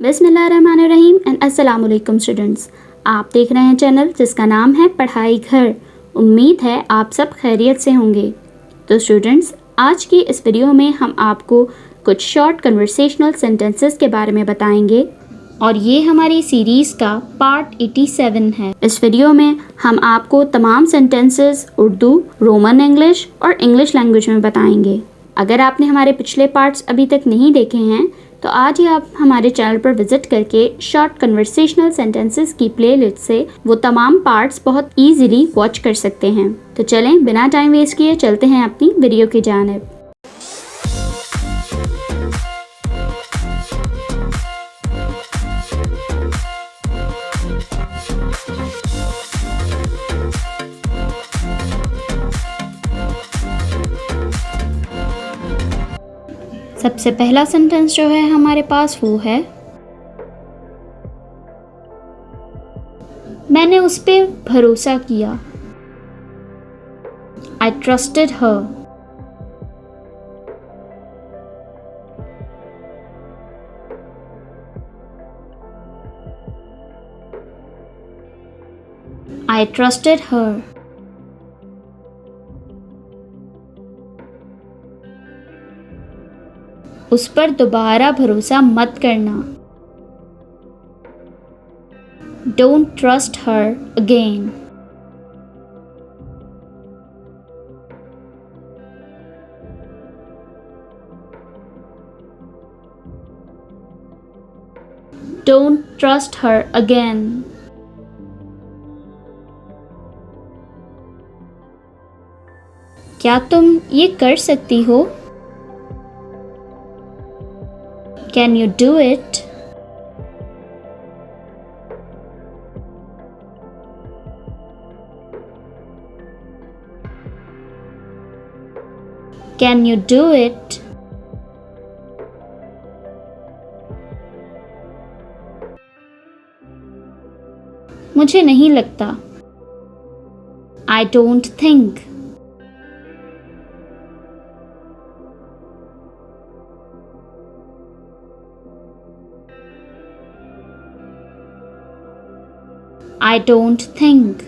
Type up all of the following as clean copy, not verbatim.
बिस्मिल्लाहिर्रहमानिर्रहीम एंड अस्सलाम वालेकुम स्टूडेंट्स। आप देख रहे हैं चैनल जिसका नाम है पढ़ाई घर। उम्मीद है आप सब खैरियत से होंगे। तो स्टूडेंट्स, आज की इस वीडियो में हम आपको कुछ शॉर्ट कन्वर्सेशनल सेंटेंसेस के बारे में बताएंगे और ये हमारी सीरीज़ का पार्ट 87 है। इस वीडियो में हम आपको तमाम सेंटेंसेस उर्दू, रोमन इंग्लिश और इंग्लिश लैंग्वेज में बताएंगे। अगर आपने हमारे पिछले पार्ट्स अभी तक नहीं देखे हैं तो आज ही आप हमारे चैनल पर विजिट करके शॉर्ट कन्वर्सेशनल सेंटेंसेस की प्लेलिस्ट से वो तमाम पार्ट्स बहुत इजीली वॉच कर सकते हैं। तो चलें बिना टाइम वेस्ट किए चलते हैं अपनी वीडियो की जानिब। सबसे पहला सेंटेंस जो है हमारे पास वो है, मैंने उस पे भरोसा किया। I trusted her. I trusted her. उस पर दोबारा भरोसा मत करना। Don't trust her again. Don't trust her again. क्या तुम ये कर सकती हो? Can you do it? Can you do it? मुझे नहीं लगता। I don't think. I don't think.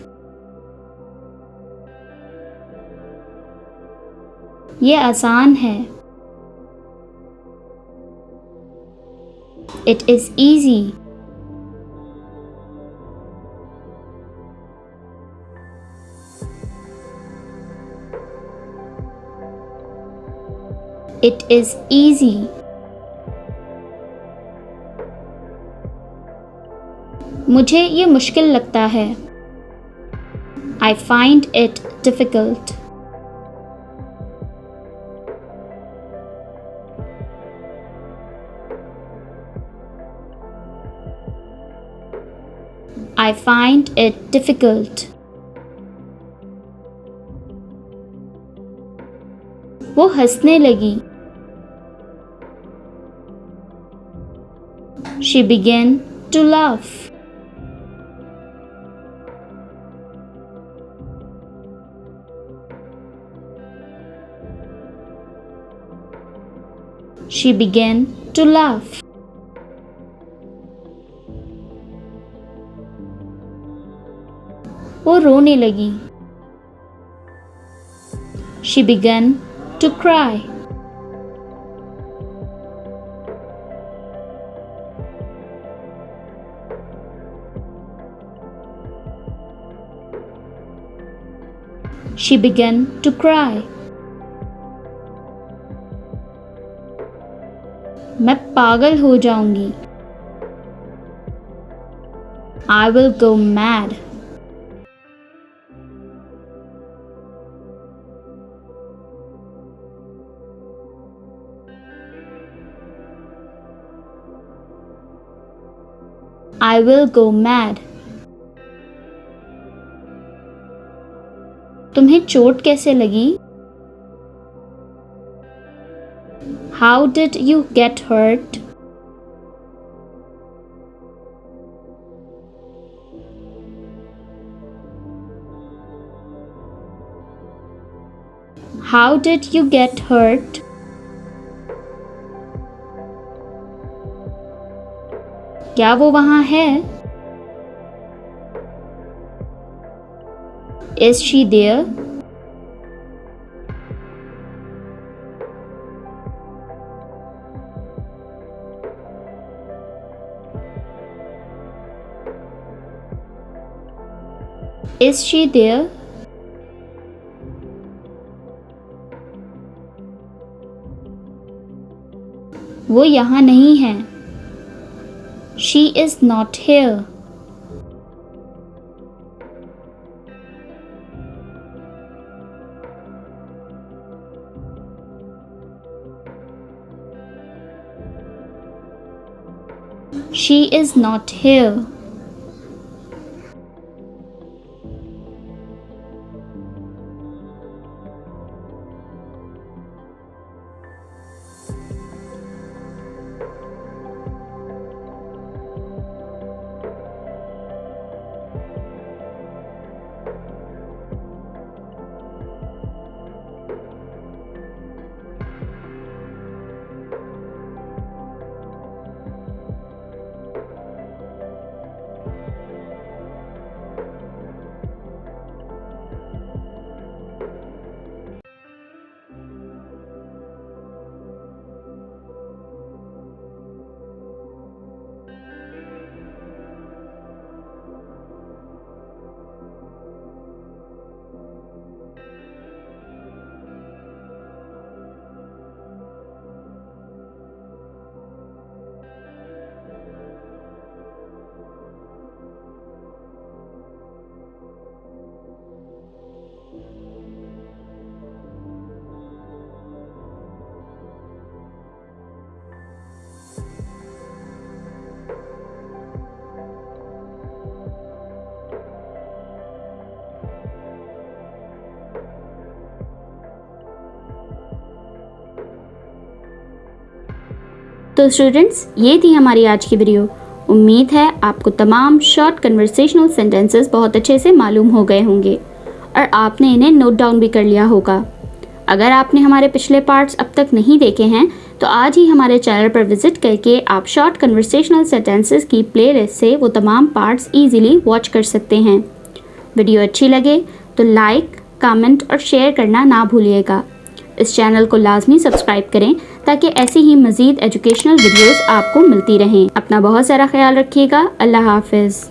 ये आसान है। It is easy. It is easy. मुझे ये मुश्किल लगता है। I find it difficult. I find it difficult. वो हंसने लगी। She began to laugh. She began to laugh. वो रोने लगी। She began to cry. She began to cry. मैं पागल हो जाऊंगी। I will go mad. I will go mad. तुम्हें चोट कैसे लगी? How did you get hurt? How did you get hurt? क्या वो वहाँ है? Is she there? Is she there? वो यहाँ नहीं है। She is not here. She is not here. तो स्टूडेंट्स, ये थी हमारी आज की वीडियो। उम्मीद है आपको तमाम शॉर्ट कन्वर्सेशनल सेंटेंसेस बहुत अच्छे से मालूम हो गए होंगे और आपने इन्हें नोट डाउन भी कर लिया होगा। अगर आपने हमारे पिछले पार्ट्स अब तक नहीं देखे हैं तो आज ही हमारे चैनल पर विजिट करके आप शॉर्ट कन्वर्सेशनल सेंटेंसेस की प्लेलिस्ट से वो तमाम पार्ट्स इजीली वॉच कर सकते हैं। वीडियो अच्छी लगे तो लाइक, कमेंट और शेयर करना ना भूलिएगा। इस चैनल को लाजमी सब्सक्राइब करें ताकि ऐसी ही मज़ीद एजुकेशनल वीडियोस आपको मिलती रहें। अपना बहुत सारा ख्याल रखिएगा। अल्लाह हाफिज़।